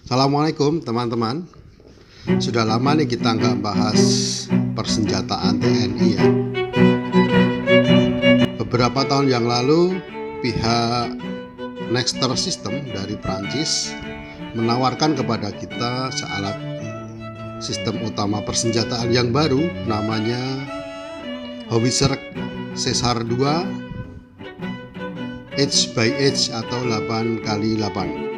Assalamualaikum teman-teman. Sudah lama nih kita nggak bahas persenjataan TNI ya. Beberapa tahun yang lalu pihak Nexter System dari Prancis menawarkan kepada kita sealat sistem utama persenjataan yang baru, namanya Howitzer Caesar 2 H/H atau 8x8.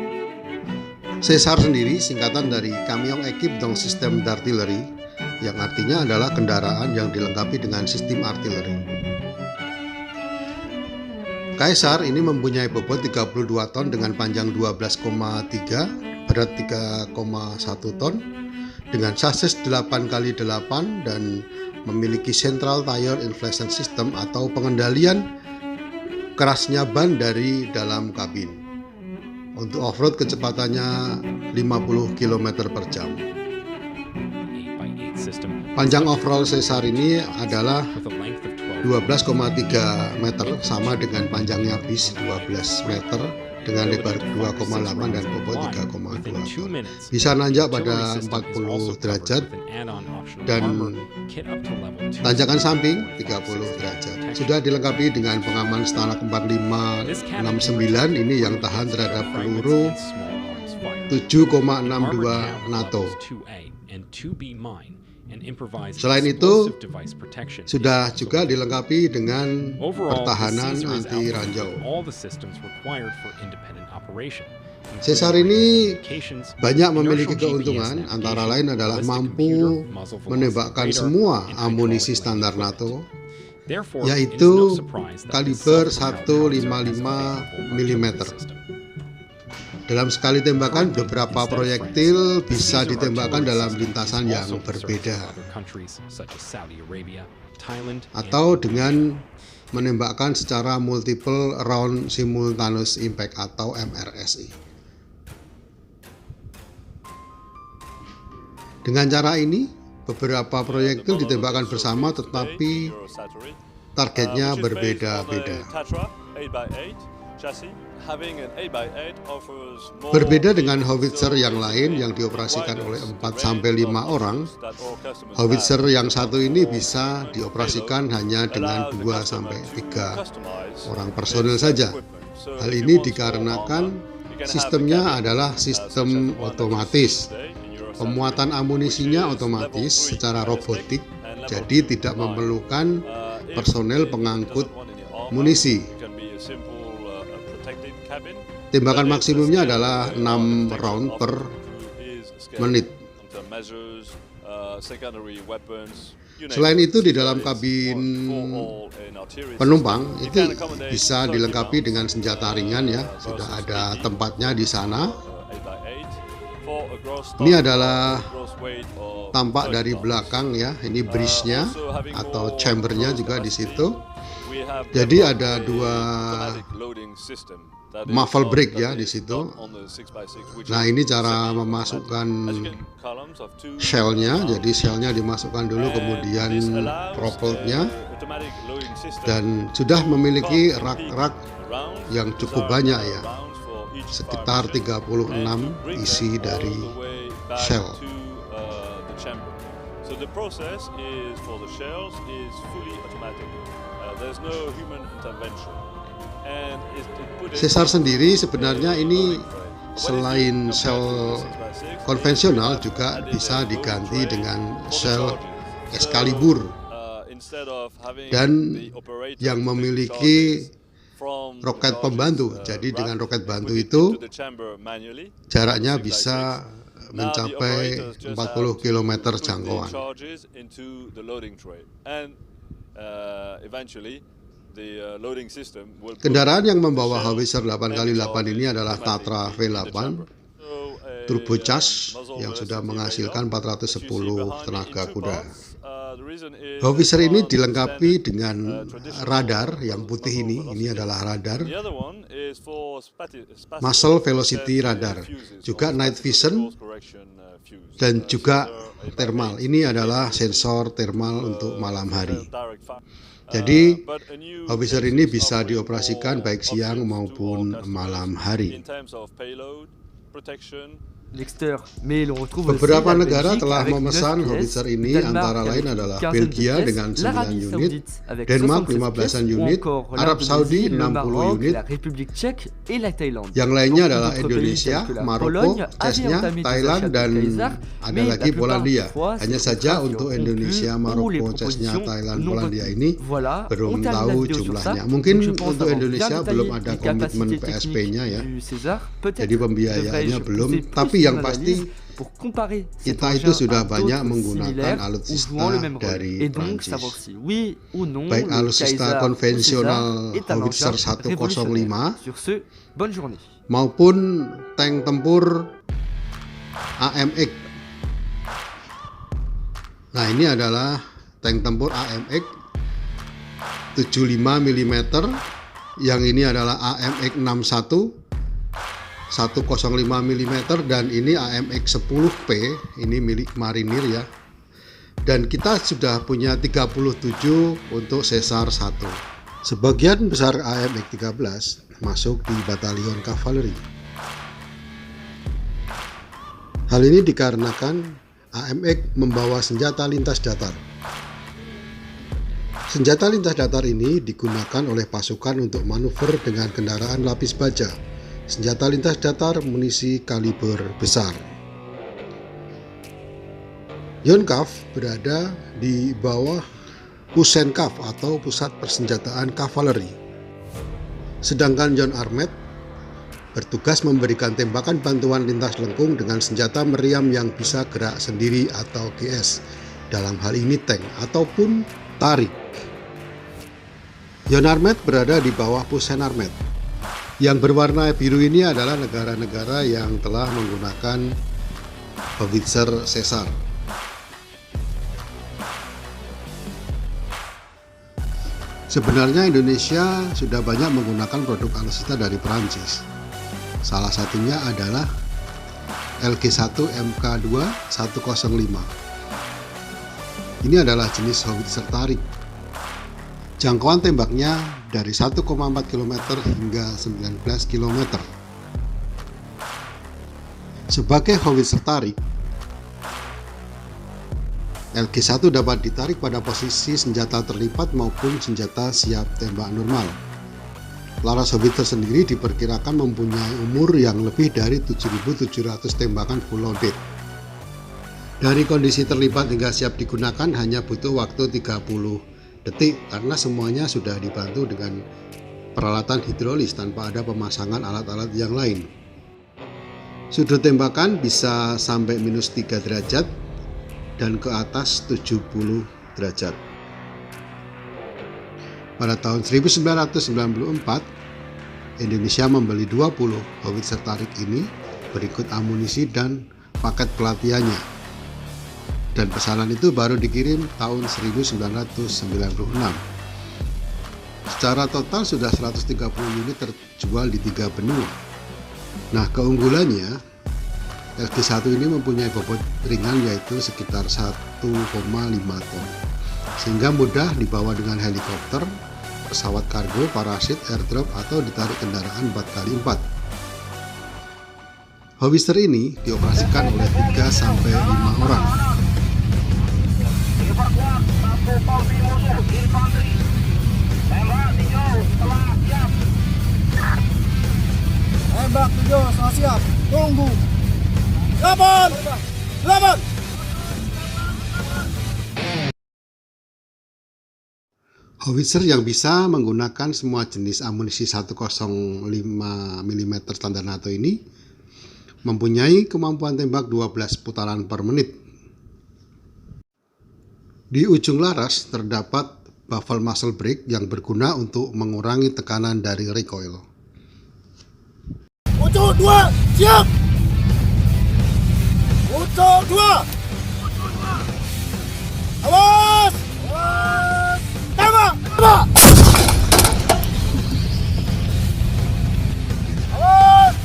Caesar sendiri singkatan dari Camion Équipe d'un Système d'Artillerie, yang artinya adalah kendaraan yang dilengkapi dengan sistem artileri. Caesar ini mempunyai bobot 32 ton dengan panjang 12,3, berat 3,1 ton, dengan sasis 8x8 dan memiliki Central Tire Inflation System atau pengendalian kerasnya ban dari dalam kabin. Untuk off-road kecepatannya 50 km per jam. Panjang overall Caesar ini adalah 12,3 meter, sama dengan panjangnya bis 12 meter, dengan lebar 2,8 dan bobot 3,2 ton. Bisa nanjak pada 40 derajat dan tanjakan samping 30 derajat. Sudah dilengkapi dengan pengaman Stalag 4569 ini yang tahan terhadap peluru 7,62 NATO. Selain itu, sudah juga dilengkapi dengan pertahanan anti ranjau. Caesar ini banyak memiliki keuntungan, antara lain adalah mampu menembakkan semua amunisi standar NATO, yaitu kaliber 155 mm. Dalam sekali tembakan, beberapa proyektil bisa ditembakkan dalam lintasan yang berbeda, atau dengan menembakkan secara multiple round simultaneous impact atau MRSI. Dengan cara ini, beberapa proyektil ditembakkan bersama tetapi targetnya berbeda-beda. Berbeda dengan howitzer yang lain yang dioperasikan oleh 4-5 orang, howitzer yang satu ini bisa dioperasikan hanya dengan 2-3 orang personil saja. Hal ini dikarenakan sistemnya adalah sistem otomatis. Pemuatan amunisinya otomatis secara robotik, jadi tidak memerlukan personel pengangkut munisi. Tembakan maksimumnya adalah 6 round per menit. Selain itu, di dalam kabin penumpang itu bisa dilengkapi dengan senjata ringan ya, sudah ada tempatnya di sana. Ini adalah tampak dari belakang ya, ini bridge-nya atau chamber-nya juga di situ. Jadi ada dua muffle brake ya di situ. Nah, ini cara memasukkan shell-nya. Jadi shell-nya dimasukkan dulu, kemudian propellernya, dan sudah memiliki rak-rak yang cukup banyak ya, sekitar 36 isi dari shell. Caesar sendiri sebenarnya ini selain shell konvensional juga bisa diganti dengan shell Excalibur, dan yang memiliki roket pembantu. Jadi dengan roket bantu itu jaraknya bisa mencapai 40 km jangkauan. Kendaraan yang membawa howitzer 8x8 ini adalah Tatra V8 turbocharged yang sudah menghasilkan 410 tenaga kuda. Howitzer ini dilengkapi dengan radar yang putih ini adalah radar, muzzle velocity radar, juga night vision, dan juga thermal. Ini adalah sensor thermal untuk malam hari. Jadi howitzer ini bisa dioperasikan baik siang maupun malam hari. Nexter, mais l'on retrouve aussi Beberapa la negara Belgique telah avec 9 memesan pièces, howitzer le ini, Danemark antara avec lain une adalah quinzaine de Belgia pièces, dengan 9 l'Arabie unit, Saoudite avec Denmark 76 pièces, 15 ou unit, encore Arab Saudi l'Indonésie, le 60 Maroc, unit. la République tchèque et la Thaïlande. Yang lainnya Beaucoup adalah d'autres pays Indonesia, tels que la Maroko, Pologne avaient Chechnya, entamé des Thailand, achats de dan Kaysar, ada mais la lagi plupart Polandia. toutefois, Hanya ces saja contrats qui untuk ont conclu Indonesia, ou les Maroko, Chechnya, propositions Thailand, non Polandia retenues. ini Voilà, on belum termine la tahu vidéo sur ça. jumlahnya. Donc Mungkin je pense untuk avoir bien Indonesia belum détaillé ada les komitmen capacités PSP-nya techniques ya. du César. Peut-être Jadi pembiayaannya devrais-je belum, pousser plus tapi yang mon pasti analyse pour comparer cet kita itu engin sudah à banyak d'autres menggunakan similaires ou alutsista jouant le même rôle, dari et donc savoir Prancis. si oui ou non Baik le alutsista Kaysar ou César konvensional est un Howitzer engin révolutionnaire. 105 Sur ce, bonne journée. maupun tank tempur AMX. Nah, ini adalah tank tempur AMX 75 mm, yang ini adalah AMX 61 105 mm, dan ini AMX 10P, ini milik marinir ya. Dan kita sudah punya 37 untuk Caesar 1. Sebagian besar AMX 13 masuk di batalion kavaleri. Hal ini dikarenakan AMX membawa senjata lintas datar. Senjata lintas datar ini digunakan oleh pasukan untuk manuver dengan kendaraan lapis baja. Senjata lintas datar munisi kaliber besar. Yonkaf berada di bawah Pusenkaf atau pusat persenjataan kavaleri. Sedangkan Jon Armet bertugas memberikan tembakan bantuan lintas lengkung dengan senjata meriam yang bisa gerak sendiri atau GS. Dalam hal ini tank ataupun tarik. Jon Armet berada di bawah Pusen Armet. Yang berwarna biru ini adalah negara-negara yang telah menggunakan howitzer Caesar. Sebenarnya Indonesia sudah banyak menggunakan produk alutsista dari Perancis. Salah satunya adalah LG1 Mk2 105. Ini adalah jenis howitzer tarik. Jangkauan tembaknya dari 1,4 km hingga 19 km. Sebagai howitzer tarik, LG1 dapat ditarik pada posisi senjata terlipat maupun senjata siap tembak normal. Laras howitzer sendiri diperkirakan mempunyai umur yang lebih dari 7.700 tembakan full loaded. Dari kondisi terlipat hingga siap digunakan hanya butuh waktu 30 detik karena semuanya sudah dibantu dengan peralatan hidrolis tanpa ada pemasangan alat-alat yang lain. Sudut tembakan bisa sampai minus 3 derajat dan ke atas 70 derajat. Pada tahun 1994, Indonesia membeli 20 howitzer tarik ini berikut amunisi dan paket pelatihannya. Dan pesanan itu baru dikirim tahun 1996. Secara total sudah 130 unit terjual di 3 benua. Nah, keunggulannya LG1 ini mempunyai bobot ringan yaitu sekitar 1,5 ton, sehingga mudah dibawa dengan helikopter, pesawat kargo, parasit, airdrop, atau ditarik kendaraan 4x4. Howitzer ini dioperasikan oleh 3-5 orang. Tembak tujuh, setelah siap, tunggu. 8. Howitzer yang bisa menggunakan semua jenis amunisi 105 mm standar NATO ini mempunyai kemampuan tembak 12 putaran per menit. Di ujung laras terdapat baffle muzzle brake yang berguna untuk mengurangi tekanan dari recoil. Ucuk 2, siap. Ucuk 2. Awas. Tembak. Tembak.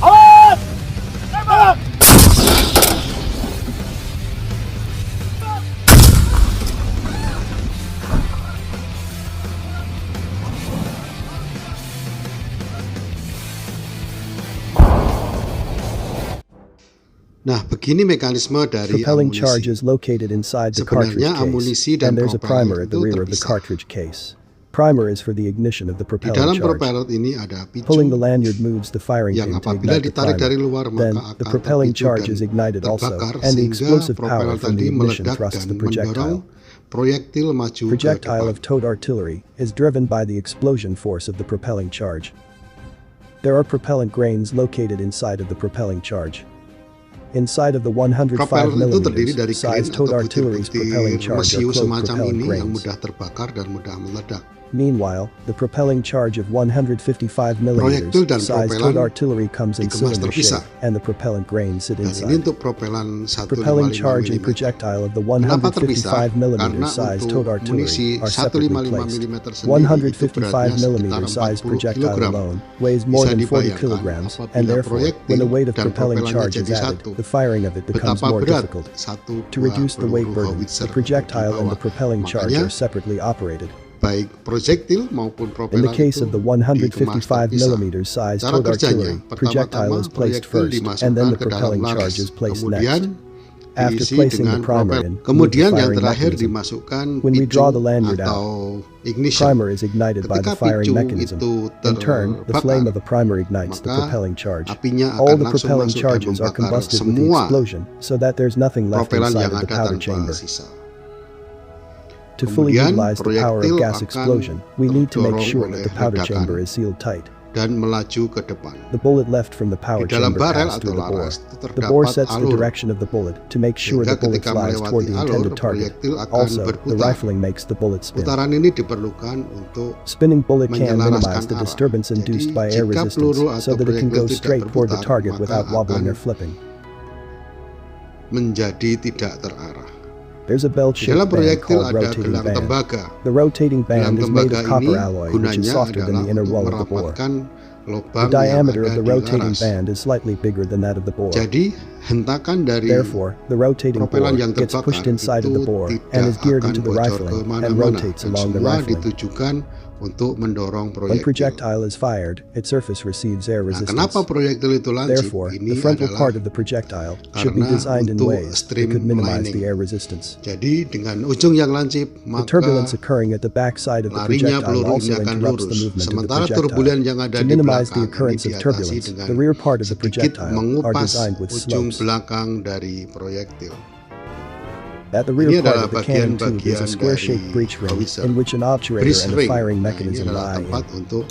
Awas. Tembak. Nah, begini mekanisme dari Propelling charge amunisi. is located inside the cartridge Sebenarnya amunisi case, dan and there's a propeller primer at the itu rear of the terpisah. cartridge case. Primer is for the ignition of the Di propelling dalam charge. propeller ini ada Pulling the picu lanyard moves the firing yang pin to apabila ignite the ditarik dari primer. luar Then, maka the akan propelling terpicu charge dan is ignited also, terbakar and the sehingga explosive power propeller from tadi the ignition meledak thrusts dan the projectile. mendorong proyektil maju ke Projectile depan. of towed artillery is driven by the explosion force of the propelling charge. There are propellant grains located inside of the propelling charge. Inside of the 105 Propeller itu terdiri dari mm grain size towed atau artillery's propelling butir-butir charge are mesiu closed semacam propellant ini yang grains. mudah terbakar dan mudah meledak. Meanwhile, the propelling charge of 155 Proyektil dan mm size propelan towed artillery comes in dikemas cylinder terpisah. shape, and the propellant grains sit Dan ini inside. untuk propelan 155 Propelling charge and mm. projectile of the Kenapa terpisah? 155 mm Karena size untuk towed artillery munisi are separately 155 placed. mm sendiri itu 155 beratnya mm sekitar size 40 projectile kg. alone weighs more Bisa than 40 dibayangkan kilograms, apabila and therefore, proyektil when the weight of dan propelling propelannya charge is jadi added, satu. the firing of it becomes Betapa more berat difficult. satu To reduce the weight peluru burden, howitzer the projectile di and the bawah. propelling charge Makanya, are separately operated. baik proyektil maupun In propelan the case itu of the dikemas 155 terpisah. mm size Cara towed kerjanya, artillery, projectile pertama-tama is placed proyektil first, and then dimasukkan the ke dalam propelling laras, charge is placed kemudian next. After diisi placing the dengan primer propel. in, move the Kemudian yang firing terakhir mechanism. dimasukkan When we picu draw the lanyard atau ignition. Primer is ignited by Ketika the firing picu mechanism. itu In turn, the flame of the terbakar, primer ignites the maka propelling charge. apinya All akan the langsung propelling masuk dan charges are membakar combusted with the semua explosion, so that there's nothing left propelan inside yang of the ada powder tanpa chamber. sisa. To fully Kemudian, utilize the power of proyektil gas akan explosion, we need to make terdorong sure oleh that the powder ledakan chamber is sealed tight. dan melaju ke depan. The bullet left from the power Di dalam chamber barel passed atau through the bore. laras itu The bore terdapat sets the alur, direction of the bullet to make sure sehingga the bullet ketika flies toward the melewati alur, intended target. proyektil akan Also, the berputar. rifling makes the bullet spin. Putaran ini diperlukan untuk Spinning bullet can menyelaraskan minimize the arah. disturbance induced Jadi, by air jika resistance peluru so atau that it can go proyektil tidak straight toward the berputar, target maka without wobbling akan or flipping. menjadi tidak terarah. There's a Di belt-shaped dalam band proyektil called ada rotating gelang band. tembaga. The rotating Gelang band is made tembaga of copper ini alloy, which is gunanya softer than adalah the inner untuk wall of the bore. merapatkan The lubang yang diameter ada of the di rotating laras. band is slightly bigger than that of the bore. Jadi, hentakan dari Therefore, the rotating propelan bore yang gets terbakar pushed inside of the itu bore and is tidak geared akan into the bocor rifling and kemana-mana rotates dan along the semua rifling. ditujukan untuk mendorong When proyektil. projectile is fired, its surface receives air Nah, resistance. kenapa proyektil itu lancip? Therefore, Ini the frontal adalah part of the projectile should be karena designed in untuk ways that could minimize the streamlining. air resistance. Jadi dengan ujung yang lancip, The maka turbulence occurring at the backside of the larinya projectile peluru also ini akan interrupts the lurus. movement of the Sementara projectile. turbulen yang ada To di minimize the belakang ini occurrence of diatasi turbulence, dengan the rear part of the sedikit projectile are mengupas designed with ujung slopes. belakang dari proyektil. At the Ini rear part adalah of the cannon tube is a bagian square-shaped dari breech ring howitzer. in which an obturator Breech and a ring. firing Nah, ini mechanism adalah lie in. tempat untuk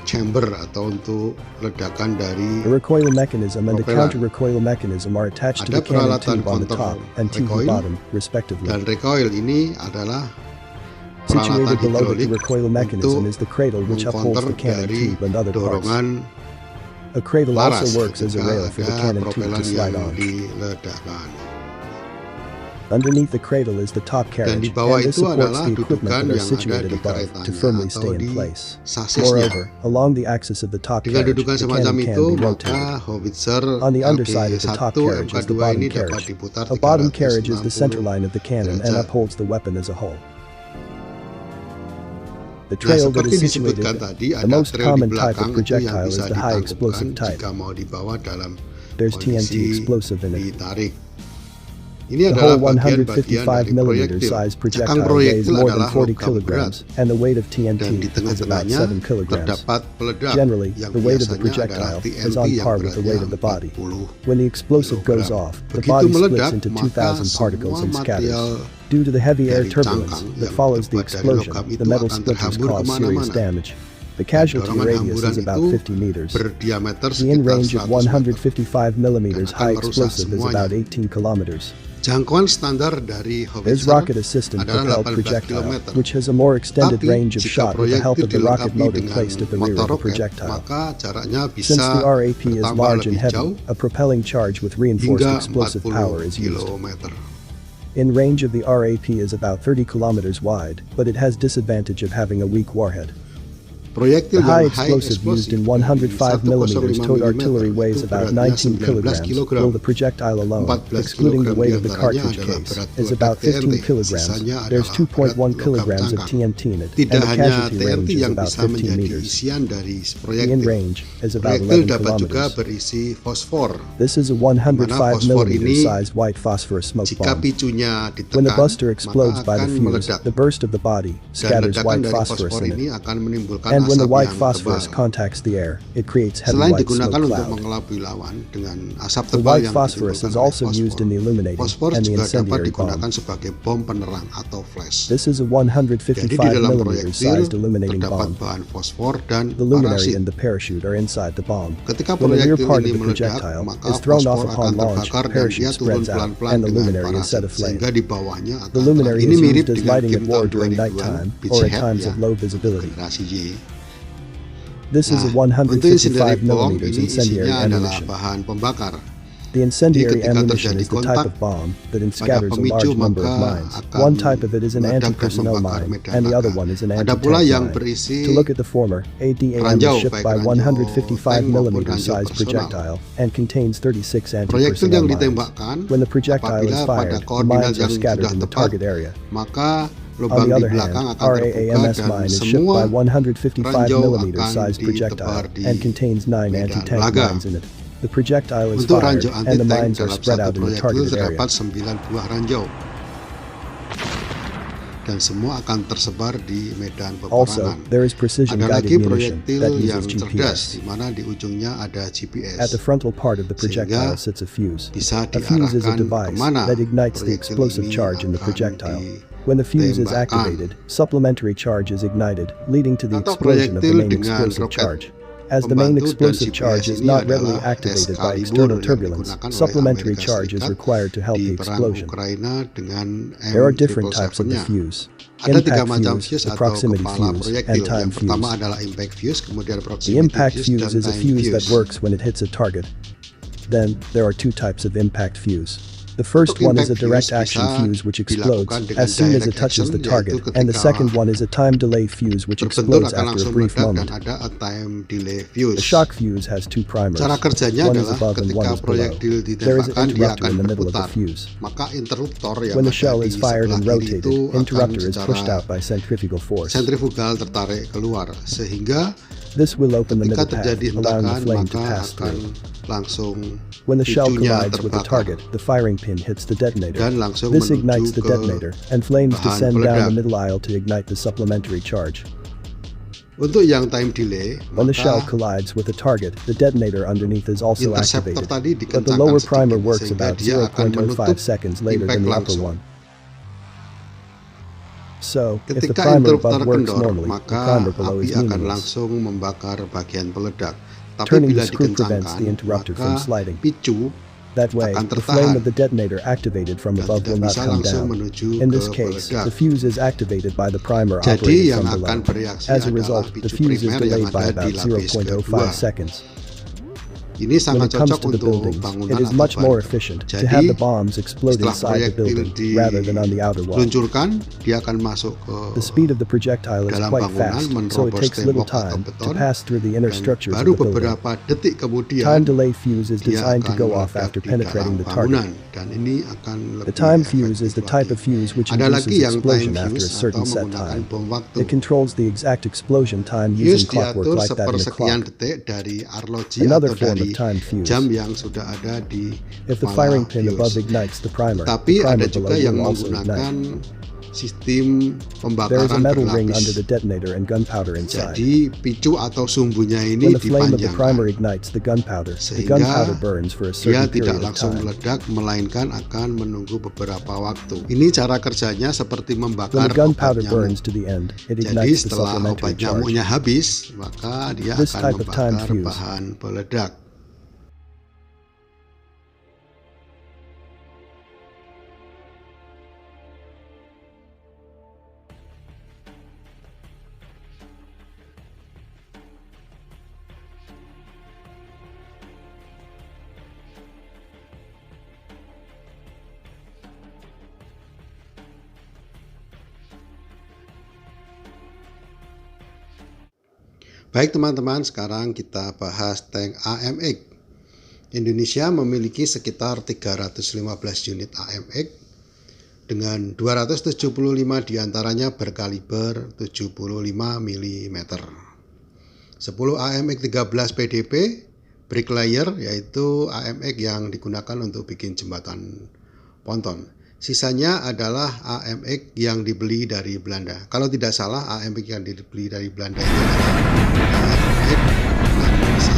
chamber atau untuk ledakan dari The recoil mechanism and a propelan. counter-recoil mechanism are attached to Ada the cannon peralatan tube on the kontrol top and TV recoil bottom, respectively. dan recoil ini adalah peralatan Situated below it, the hidrolik recoil mechanism untuk is the cradle which upholds mengcounter the cannon dari tube and other parts. dorongan A cradle laras also works as a ketika rail for the ada cannon tube propelan to slide yang on. diledakkan. Underneath the cradle is the top Dan di carriage, bawah and this itu supports adalah the equipment dudukan that are yang ada situated di above to keretanya firmly atau stay in di place. sasisnya. Moreover, along the axis of the top Dengan carriage, dudukan the semacam cannon itu, can be maka rotated. howitzer On the underside of the top MK1, carriage is the MK2 bottom ini dapat carriage. diputar A bottom carriage is the 360 center line of the cannon and derajat. upholds the weapon as a whole. The Nah, trail that seperti is situated, disebutkan tadi, the ada most trail di common type belakang of itu yang projectile bisa is the high explosive ditangkupkan type. jika mau dibawa dalam There's TNT kondisi explosive in it. ditarik. Ini The adalah whole bagian-bagian 155 dari mm proyektil. size Cakang projectile weighs proyektil more than adalah 40 logam berat kilograms, and the weight of dan di TNT is about tengah-tengahnya 7 kilograms. terdapat peledak Generally, yang the weight of the biasanya adalah projectile TNT is on yang par with the weight of beratnya the body. 40 When the explosive goes kilogram. off, the Begitu body meledak, splits into maka 2,000 particles semua and material scatters. Due to the heavy air dari turbulence cangkang that yang follows the terbuat dari explosion, logam the itu metal akan splinters terhambur cause serious kemana-mana. damage. The casualty Dorongan radius hamburan is about itu 50 meters. berdiameter The in sekitar range of 100 meter 155 millimeters dan akan high merusak explosive is semuanya. about 18 kilometers. Jangkauan standar dari There's howitzer rocket assistant adalah propelled 18 projectile, km. which has a more extended Tapi range of jika shot with the help proyektil of the rocket dilengkapi motor dengan placed at the rear motor of the roket, projectile. maka jaraknya bisa Since the RAP is bertambah large and lebih heavy, jauh a propelling charge with reinforced hingga explosive 40 power is used. kilometer. In range of the RAP is about 30 kilometers wide, but it has disadvantage of having a weak warhead. Proyektil The high yang high explosive used in explosive 105 mm towed artillery weighs about 19 kilograms, while the projectile alone, excluding the weight of the cartridge case, is about 15 kilograms. There's 2.1 kilograms of TNT in it, and Tidak the hanya casualty TNT range is yang about bisa 15 menjadi meters. isian dari The in proyektil. range is about Proyektil 11 dapat juga kilometers. berisi fosfor. This is a Di mana 105 fosfor millimeter ini, sized white phosphorus smoke jika bomb. picunya When the ditekan, buster explodes maka by the akan fuse, meledak. the burst of the body Dan scatters ledakan white dari phosphorus fosfor in ini it. akan menimbulkan And when the asap white yang phosphorus tebal. contacts the air, it creates heavy Selain white smoke digunakan untuk cloud. mengelabui lawan dengan asap The tebal white yang phosphorus is ditimbulkan oleh also fosfor. used in the illuminating Fosfor and the juga dapat incendiary digunakan bomb. sebagai bom penerang atau flash. This is a Jadi 155 di dalam millimeter proyektil sized illuminating terdapat bomb. bahan fosfor dan The luminary parasit. and the parachute are inside the bomb. Ketika When the rear proyektil part ini of the meledak, projectile maka is thrown off fosfor upon akan launch, terbakar dan dia parachute turun spreads out, pelan-pelan and the dengan luminary is set parasit aflame. sehingga di bawahnya akan The luminary Ini is mirip used as dengan lighting game at war tahun during 2000-an, nighttime Beach or at Head times ya, of low visibility. generasi Y. This is a Nah, untuk incendiary 155 bomb millimeters ini incendiary isinya adalah ammunition. bahan pembakar. The incendiary ketika ammunition terjadi is the type kontak of bomb that pada scatters a pemicu, large number of maka mines. akan One type of it is an meledak dan anti-personnel membakar mine, medan and the other laka. one is an Ada pula anti-tank yang mine. berisi To look at the former, ADAM ranjau, is shipped baik by ranjau 155 tank maupun millimeter ranjau sized personal. projectile and contains 36 Proyektil anti-personnel yang mines. ditembakkan When the projectile apabila is pada fired, the koordinat mines are yang scattered sudah in the tepat, target area. maka On lubang the di other belakang hand, akan terbuka RAAMS dan mine is shipped semua by 155 ranjau millimeter akan sized ditebar projectile di and contains 9 medan anti-tank laga. mines in it. The projectile is Untuk fired ranjau and the anti-tank mines are dalam spread satu out in the proyektil targeted area. terdapat 9 buah ranjau dan semua akan tersebar di medan Also, peperangan. there is precision Ada lagi guided munition proyektil that yang uses cerdas GPS. di mana di ujungnya ada GPS. At the frontal part of the projectile Sehingga sits a fuse. bisa A fuse is a diarahkan device kemana that ignites the proyektil explosive ini charge in the akan projectile. When the fuse is ditembakkan. activated, supplementary charge is ignited, leading to the Atau explosion of the proyektil main dengan explosive roket charge. As the main pembantu dan explosive GPS charge is ini not readily adalah activated by Excalibur external yang turbulence, digunakan oleh supplementary Amerika charge is Serikat required to help di the perang explosion. Ukraina dengan There are different types of the M777-nya. fuse. Ada tiga Impact macam fuse, fuse the atau proximity kepala fuse, proyektil. and time Yang pertama fuse. adalah impact fuse, kemudian The proximity impact fuse fuse dan is a time fuse that fuse. works when it hits a target. Then, there are two types of impact fuse. The first Untuk one is a impact direct fuse action bisa fuse which explodes dilakukan dengan as soon as it direct touches action, the target, yaitu and the ketika second one is a time delay fuse which terbentur explodes akan after a langsung brief meledak dan moment. ada a time delay fuse. The shock fuse has two primers. Cara kerjanya One is adalah above and one ketika is below. proyektil There is an ditembakkan dia interrupter akan in the middle of the berputar. fuse. Maka interruptor yang When the ada shell di is fired and sebelah kiri rotated, itu akan interrupter is pushed secara out by centrifugal force. sentrifugal tertarik keluar sehingga This will open the ketika middle path, terjadi allowing the hentakan flame to maka pass akan through. langsung When the shell picunya collides with the terbakar target, the firing pin hits the detonator. dan langsung This menuju ignites the ke detonator, and flames bahan descend down the peledak. middle aisle to ignite the supplementary charge. Untuk yang time delay, When the shell maka collides with the target, the detonator underneath is also interceptor activated, tadi but the dikencangkan lower sedikit primer works sehingga about dia akan 0.05 menutup seconds later impact than the upper langsung. one. So, if the Ketika primer interruptor above works kendor, normally, the maka primer below api is akan meaningless. langsung membakar bagian peledak. Tapi Turning bila the screw prevents dikencangkan, the interrupter from maka sliding. picu That way, akan the flame tertahan of the detonator activated from dan above tidak will not bisa come langsung down. menuju In ke this case, peledak. the fuse is activated by the primer Jadi operated yang from akan below. bereaksi As a adalah result, picu the fuse is primer yang delayed by ada di about lapis 0.05 kedua. seconds. Ini When sangat it comes cocok to the untuk buildings, bangunan it is atau much more ban. efficient to Jadi, have the bombs explode setelah inside the proyektil building rather than on the outer wall. diluncurkan, dia akan masuk ke The speed of the projectile is dalam quite bangunan, fast, so it menerobos takes little tembok atau time to beton, pass through the inner dan structures of baru the building. beberapa detik kemudian Time delay fuse is dia designed to akan go off meledak after di penetrating dalam the target. bangunan dan ini akan The lebih time fuse is the efektif type lagi. of fuse which Ada lagi induces yang time explosion after a fuse certain atau set menggunakan time. bom waktu. It controls the exact explosion time Fuse using clockwork diatur like that in a sepersekian clock. detik dari arloji Another atau form dari of time fuse. jam yang sudah ada di If the kepala firing pin above fuse. ignites the primer, Tapi the ada primer juga below yang will also menggunakan ignite. sistem There is a pembakaran metal ring under berlapis. the detonator and gunpowder inside. Jadi picu atau sumbunya ini When the flame of the primer dipanjangkan ignites the gunpowder sehingga burns for a dia certain tidak period of langsung time. meledak melainkan akan menunggu beberapa waktu. Ini cara kerjanya seperti When membakar the obat gunpowder nyamuk. burns to the end, it Jadi ignites the setelah supplementary obat charge. nyamuknya habis, maka dia This akan type of time membakar fuse. bahan peledak. Baik teman-teman, sekarang kita bahas tank AMX. Indonesia memiliki sekitar 315 unit AMX dengan 275 diantaranya berkaliber 75 mm. 10 AMX 13 PDP bricklayer, yaitu AMX yang digunakan untuk bikin jembatan ponton. Sisanya adalah AMX yang dibeli dari Belanda. Kalau tidak salah, AMX yang dibeli dari Belanda ini adalah AMX Indonesia.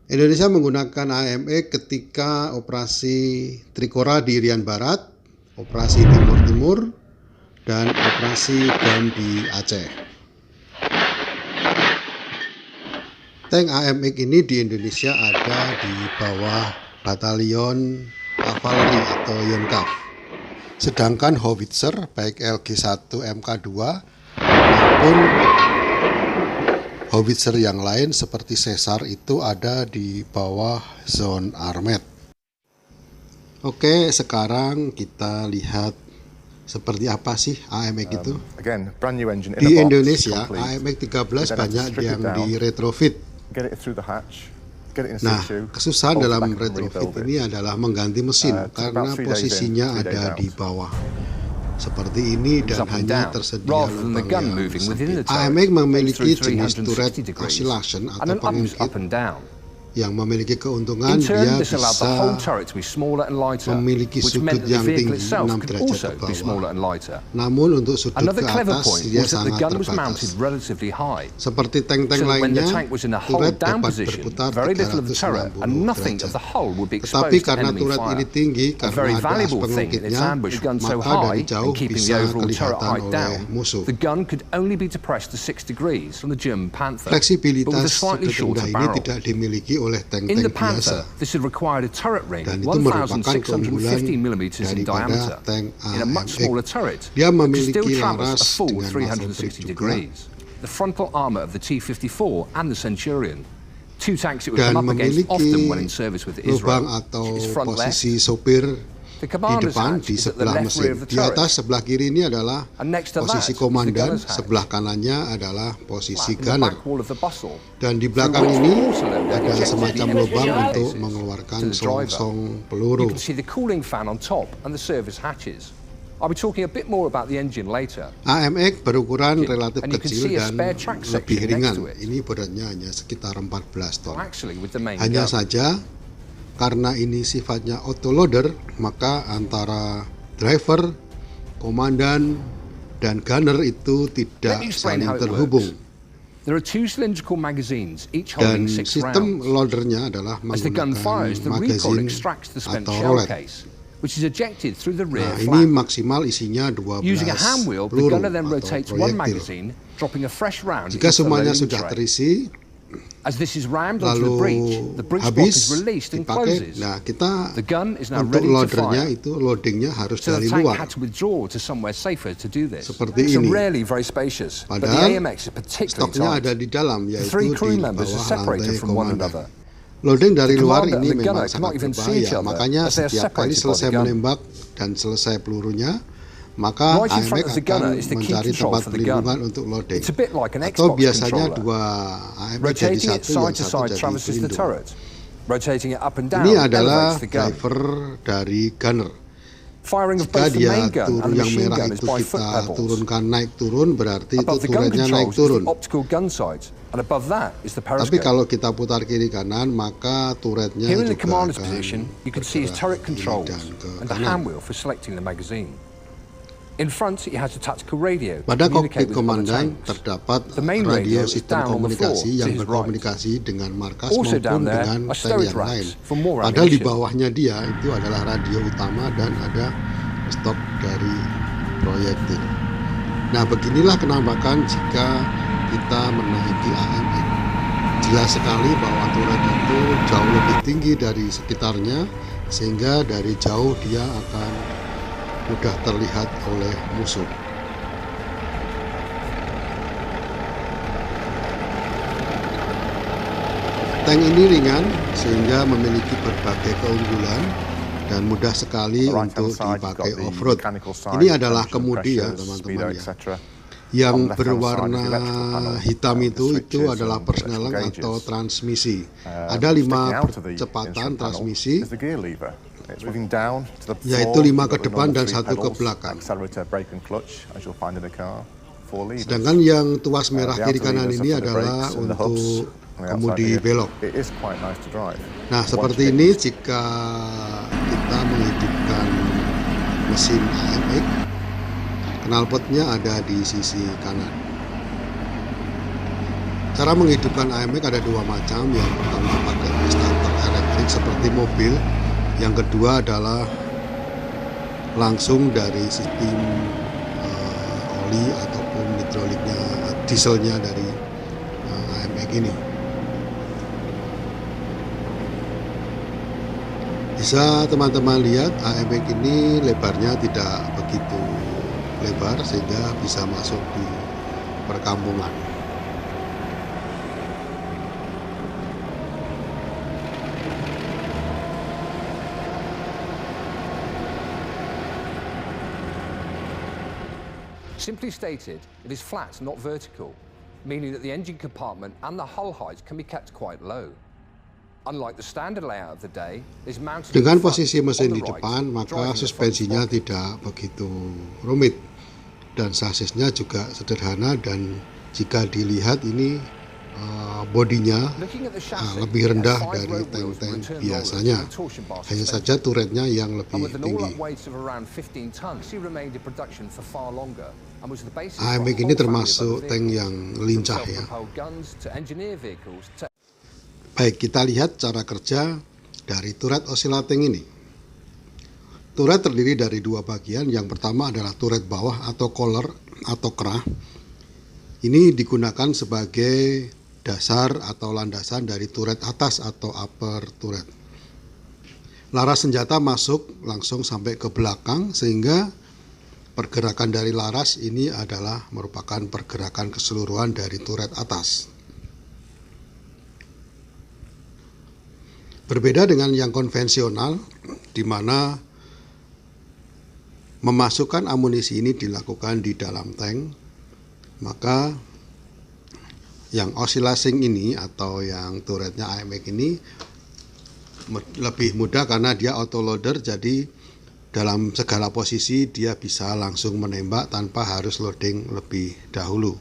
Indonesia menggunakan AMX ketika operasi Trikora di Irian Barat, operasi Timur Timur, dan operasi GAM di Aceh. Tank AMX ini di Indonesia ada di bawah Batalion Kavaleri atau Yonkav. Sedangkan howitzer baik LG1 MK2 maupun howitzer yang lain seperti Caesar itu ada di bawah Zone Armed. Oke, sekarang kita lihat seperti apa sih AMX itu. Di Indonesia, AMX 13 banyak yang di retrofit. Nah, kesusahan dalam retrofit ini adalah mengganti mesin karena posisinya ada di bawah. Seperti ini dan hanya tersedia lubang yang sempit. AMX memiliki jenis turret oscillation atau pengungkit yang memiliki keuntungan dia bisa memiliki sudut yang tinggi 6 derajat ke bawah. Namun untuk sudut ke atas dia sangat terbatas. Seperti tank-tank lainnya, turret dapat berputar 360 derajat. Tetapi karena turret ini tinggi, karena ada as pengungkitnya, maka dari jauh bisa kelihatan oleh musuh. Fleksibilitas sudut rendah ini tidak dimiliki oleh tank-tank biasa, dan itu merupakan keunggulan daripada tank AMX. Dia memiliki laras dengan mafobrik juga dan memiliki lubang atau posisi sopir di depan di sebelah mesin. Di atas sebelah kiri ini adalah posisi komandan, sebelah kanannya adalah posisi gunner. Dan di belakang ini ada semacam lubang untuk mengeluarkan selongsong peluru. AMX berukuran relatif kecil dan lebih ringan. Ini beratnya hanya sekitar 14 ton. Hanya saja karena ini sifatnya autoloader, maka antara driver, komandan, dan gunner itu tidak saling terhubung. Dan sistem loadernya adalah menggunakan magazine atau roulette. Nah, ini maksimal isinya 12 peluru atau proyektil. Jika semuanya sudah terisi, lalu habis dipakai, nah kita untuk loadernya itu loadingnya harus dari luar seperti ini. Padahal stoknya ada di dalam, yaitu di bawah lantai komandan. Loading dari luar ini memang sangat berbahaya, makanya setiap kali selesai menembak dan selesai pelurunya, maka Right in front AMX of the gunner akan is the key mencari control tempat for the gun. perlindungan untuk loading. It's a bit like an Atau Xbox biasanya controller. dua AMX jadi Rotating it satu, side yang to satu side jadi traverses the pelindung. turret. Rotating it up and down Ini adalah elevates the gun. driver dari gunner. Firing of Jika both the dia main gun turun and the yang machine merah gun is itu by foot kita pedals. turunkan naik turun, berarti itu Above the gun turretnya naik controls is turun. the optical gun sights, and above that is the Tapi periscope. kalau kita putar kiri kanan, maka turretnya Here in the juga commander's akan position, you can see his turret bergerak controls kiri dan ke and the kanan. hand wheel for selecting the magazine. In front, it has a tactical radio to Pada communicate kokpit with other komandan tanks. terdapat The main radio radio is sistem down on the floor komunikasi to yang his berkomunikasi dengan markas Also maupun down there dengan are tank storage yang lain. racks for more Padahal di ammunition. bawahnya dia itu adalah radio utama dan ada stok dari proyektil. Nah, beginilah penampakan jika kita menaiki AMX. Jelas sekali bahwa turret itu jauh lebih tinggi dari sekitarnya, sehingga dari jauh dia akan mudah terlihat oleh musuh. Tank ini ringan sehingga memiliki berbagai keunggulan dan mudah sekali untuk dipakai off-road. Ini adalah kemudi ya teman-teman ya. Yang berwarna hitam itu adalah persneling atau transmisi. Ada 5 percepatan transmisi, yaitu 5 ke depan dan 1 ke belakang. Sedangkan yang tuas merah kiri kanan ini adalah untuk kemudi belok. Nah, seperti ini jika kita menghidupkan mesin AMX, knalpotnya ada di sisi kanan. Cara menghidupkan AMX ada 2 macam. Yang pertama pakai starter elektrik seperti mobil. Yang kedua adalah langsung dari sistem oli ataupun hidroliknya, dieselnya dari AMX ini. Bisa teman-teman lihat AMX ini lebarnya tidak begitu lebar sehingga bisa masuk di perkampungan. Simply stated, it is flat, not vertical, meaning that the engine compartment and the hull height can be kept quite low. Unlike the standard layout of the day, is mounted Dengan in front, posisi mesin on di the right, depan, maka driving the front suspensinya pocket. tidak begitu rumit dan sasisnya juga sederhana, dan jika dilihat ini bodinya Looking at the chassis, lebih it has rendah 5 dari road wheels with tank-tank return biasanya. rollers and a torsion bar Hanya suspension. saja turretnya yang And lebih with an tinggi. all-up weight of around 15 tons, he remained in production for far longer and was the basis for a AMX whole ini family of termasuk other tank vehicles, yang from lincah ya. self-propelled guns to engineer vehicles to Baik, kita lihat cara kerja dari turret osilating ini. Turret terdiri dari 2 bagian. Yang pertama adalah turret bawah atau collar atau kerah. Ini digunakan sebagai dasar atau landasan dari turret atas atau upper turret. Laras senjata masuk langsung sampai ke belakang, sehingga pergerakan dari laras ini adalah merupakan pergerakan keseluruhan dari turret atas. Berbeda dengan yang konvensional, di mana memasukkan amunisi ini dilakukan di dalam tank, maka yang oscillating ini atau yang turretnya AMX ini lebih mudah karena dia autoloader, jadi dalam segala posisi dia bisa langsung menembak tanpa harus loading lebih dahulu.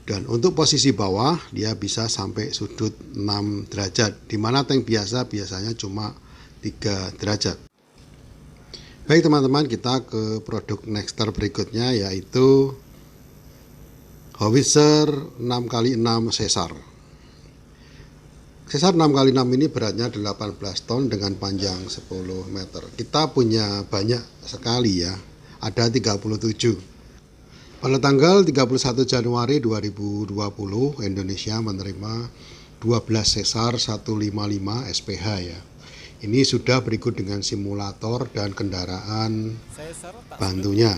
Dan untuk posisi bawah dia bisa sampai sudut 6 derajat, di mana tank biasa biasanya cuma 3 derajat. Baik teman-teman, kita ke produk Nexter berikutnya, yaitu Howitzer 6x6 Caesar. Caesar 6x6 ini beratnya 18 ton dengan panjang 10 meter. Kita punya banyak sekali ya, ada 37. Pada tanggal 31 Januari 2020, Indonesia menerima 12 Caesar 155 SPH ya. Ini sudah berikut dengan simulator dan kendaraan bantunya.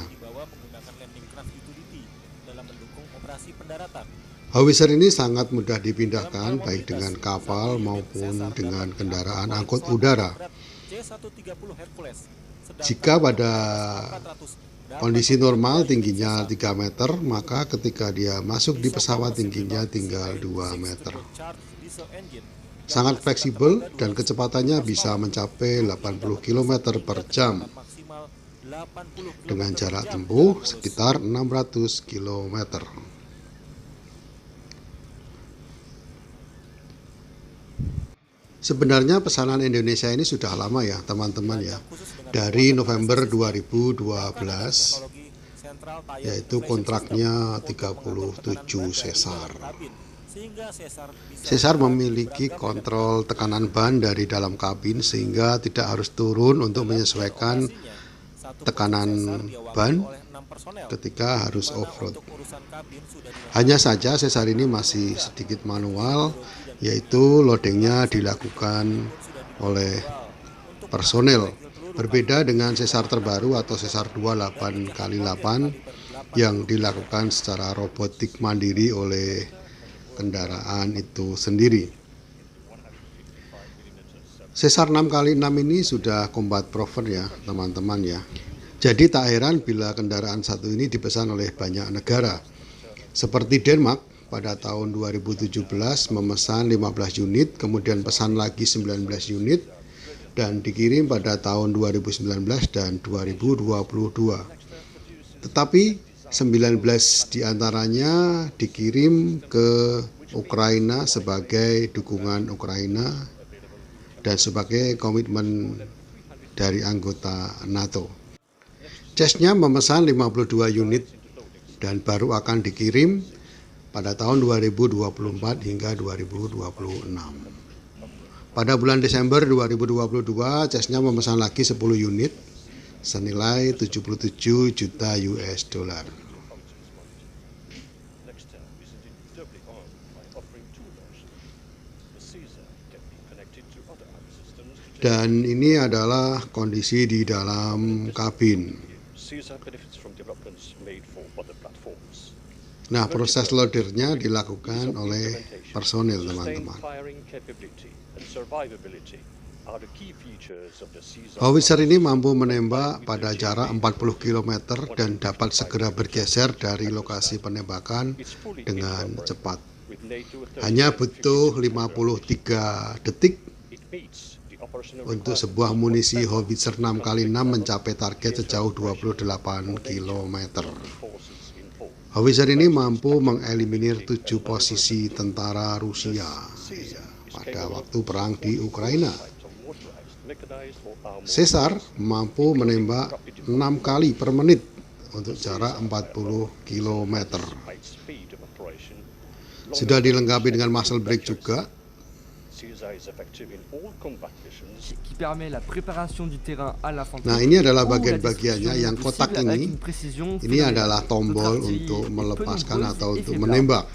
Howitzer ini sangat mudah dipindahkan baik dengan kapal maupun dengan kendaraan angkut udara. Jika pada kondisi normal tingginya 3 meter, maka ketika dia masuk di pesawat tingginya tinggal 2 meter. Sangat fleksibel dan kecepatannya bisa mencapai 80 km per jam dengan jarak tempuh sekitar 600 km. Sebenarnya pesanan Indonesia ini sudah lama ya teman-teman ya, dari November 2012, yaitu kontraknya 37 Caesar. Caesar memiliki kontrol tekanan ban dari dalam kabin sehingga tidak harus turun untuk menyesuaikan tekanan ban ketika harus off-road. Hanya saja Caesar ini masih sedikit manual, yaitu loadingnya dilakukan oleh personel. Berbeda dengan Caesar terbaru atau Caesar 28x8 yang dilakukan secara robotik mandiri oleh kendaraan itu sendiri. Caesar 6x6 ini sudah combat proven ya teman-teman ya. Jadi tak heran bila kendaraan satu ini dipesan oleh banyak negara. Seperti Denmark pada tahun 2017 memesan 15 unit, kemudian pesan lagi 19 unit, dan dikirim pada tahun 2019 dan 2022. Tetapi 19 diantaranya dikirim ke Ukraina sebagai dukungan Ukraina dan sebagai komitmen dari anggota NATO. CES-nya memesan 52 unit dan baru akan dikirim pada tahun 2024 hingga 2026. Pada bulan Desember 2022, CES-nya memesan lagi 10 unit senilai 77 juta US dollar. Dan ini adalah kondisi di dalam kabin. Nah, proses loadernya dilakukan oleh personil teman-teman. Howitzer ini mampu menembak pada jarak 40 km dan dapat segera bergeser dari lokasi penembakan dengan cepat. Hanya butuh 53 detik untuk sebuah munisi Howitzer 6x6 mencapai target sejauh 28 km. Howitzer ini mampu mengeliminir 7 posisi tentara Rusia pada waktu perang di Ukraina. Caesar mampu menembak 6 kali per menit untuk jarak 40 km. Sudah dilengkapi dengan muscle brake juga. Nah, ini adalah bagian-bagiannya yang kotak ini. Ini adalah tombol untuk melepaskan atau untuk menembak.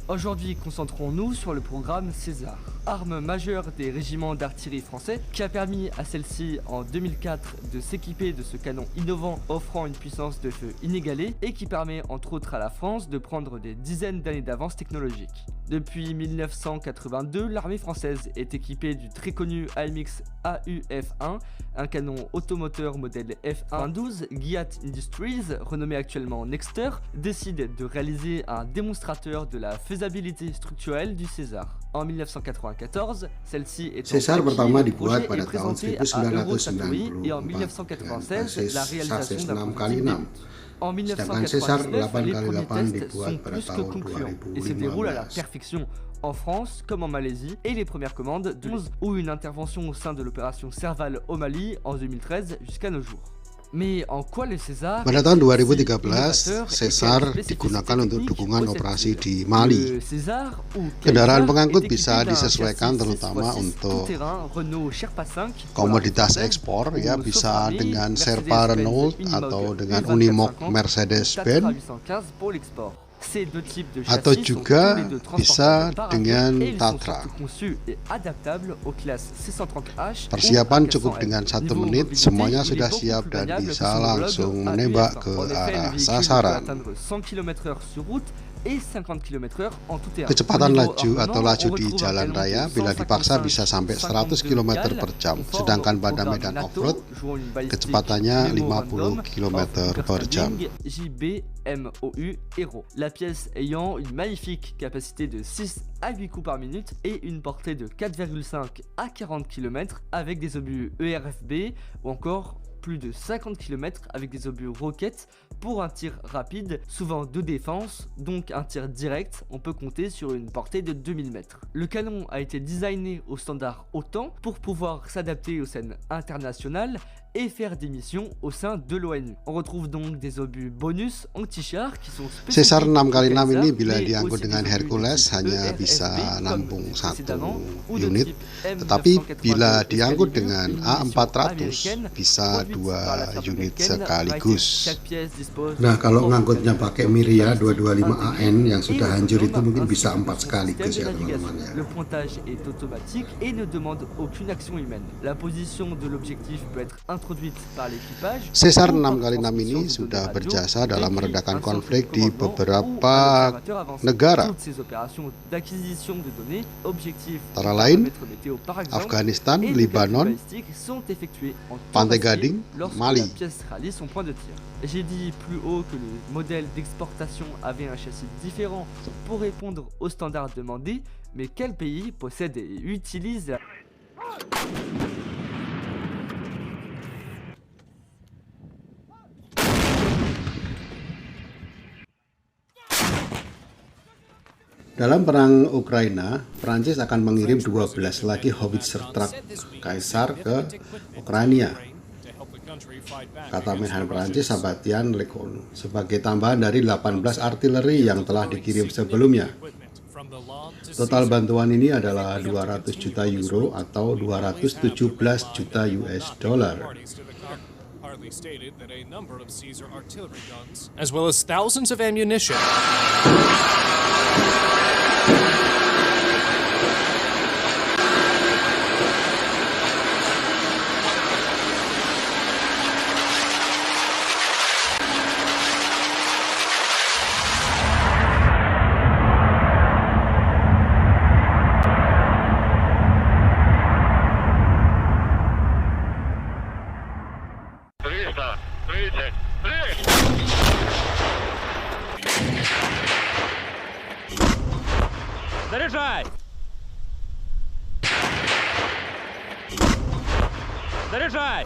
Aujourd'hui, concentrons-nous sur le programme César, arme majeure des régiments d'artillerie français, qui a permis à celle-ci en 2004 de s'équiper de ce canon innovant offrant une puissance de feu inégalée et qui permet entre autres à la France de prendre des dizaines d'années d'avance technologique. Depuis 1982, l'armée française est équipée du très connu AMX AUF-1, un canon automoteur modèle F112. Guyat Industries, renommé actuellement Nexter, décide de réaliser un démonstrateur de la faisabilité structurelle du César. En 1994, celle-ci est César pertama dibuat pada tahun présentée à Eurosatory et en 1996, la réalisation d'un prototype débute. En 1999, les premiers tests sont plus que concluants et se déroulent à la perfection en France comme en Malaisie et les premières commandes de 2011 ou une intervention au sein de l'opération Serval au Mali en 2013 jusqu'à nos jours. Mais en quoi le César? Pada tahun 2013, Caesar digunakan untuk dukungan operasi di Mali. Kendaraan pengangkut bisa disesuaikan terutama untuk komoditas ekspor, ya bisa dengan Sherpa Renault atau dengan Unimog Mercedes-Benz, atau juga bisa dengan Tatra. Persiapan cukup dengan 1 menit, semuanya sudah siap dan bisa langsung menembak ke arah sasaran. et 50 km/h en tout terrain. Kecepatan laju atau laju di jalan raya bila dipaksa bisa sampai 100 km per jam, sedangkan pada medan off-road kecepatannya 50 km per jam. JBMOU Hero. La pièce ayant une magnifique capacité de 6 à 8 coups par minute et une portée de 4,5 à 40 km avec des obus ERFB ou encore plus de 50 km avec des obus roquettes pour un tir rapide, souvent de défense, donc un tir direct, on peut compter sur une portée de 2000 mètres. Le canon a été designé au standard OTAN pour pouvoir s'adapter aux scènes internationales et faire des missions au sein de l'ONU. On retrouve donc des obus bonus anti-char qui sont Caesar spécifiques 6x6 ini bila mais diangkut aussi dengan des obus Hercules de hanya ERFB bisa comme nampung précédemment, satu ou de unit, type tetapi bila M982 diangkut Excalibur, dengan une munition A400 américaine bisa produite par la 2 firme unit américaine sekaligus. Raytheon. Chaque pièce dispose Nah, de kalau 30 ngangkutnya canons pakai Miria balistique 225AN yang sudah et hancur itu autonome, mungkin ainsi bisa que 4 son sekaligus système ya de navigation. teman-teman ya. Le pointage est automatique et ne demande aucune action humaine. La position de l'objectif peut être introduite par l'équipage. Caesar ou par 6x6 transmission ini de sudah données radio berjasa dalam depuis meredakan un centre konflik de di commandement ou un beberapa observateur avancé. negara, Toutes ces opérations d'acquisition de données, objectifs, antara lain paramètres météo par exemple, Afghanistan, et de Libanon, calculs balistiques sont effectués en temps Pantai réel Gading, lorsque Mali. la pièce réalise son point de tir. J'ai dit plus haut que le modèle d'exportation avait un châssis différent pour répondre aux standards demandés, mais quel pays possède et utilise la... Dalam perang Ukraina, Prancis akan mengirim 12 lagi howitzer truk Caesar ke Ukraina, kata Menhan Prancis Sébastien Lecornu, sebagai tambahan dari 18 artileri yang telah dikirim sebelumnya. Total bantuan ini adalah 200 juta euro atau 217 juta US dollar. Stated that a number of Caesar artillery guns, as well as thousands of ammunition. Заряжай! Заряжай!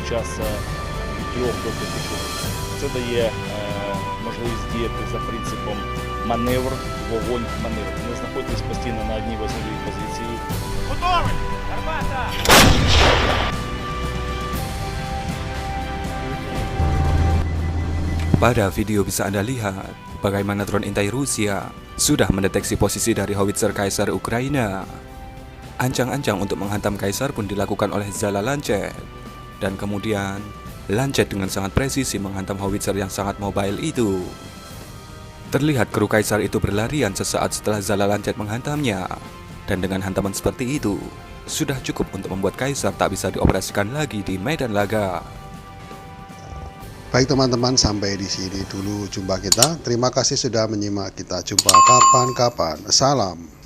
Час від 3 до 5 хвилин. Це дає можливість діяти за принципом маневр, вогонь, маневр. Не знаходитесь постійно на одній вогневій позиції. Готовий! Гармата! Pada video bisa Anda lihat bagaimana drone intai Rusia sudah mendeteksi posisi dari howitzer Caesar Ukraina. Ancang-ancang untuk menghantam Caesar pun dilakukan oleh Zala Lancet. Dan kemudian, Lancet dengan sangat presisi menghantam howitzer yang sangat mobile itu. Terlihat kru Caesar itu berlarian sesaat setelah Zala Lancet menghantamnya. Dan dengan hantaman seperti itu, sudah cukup untuk membuat Caesar tak bisa dioperasikan lagi di medan laga. Baik teman-teman, sampai di sini dulu jumpa kita. Terima kasih sudah menyimak kita. Jumpa kapan-kapan. Salam.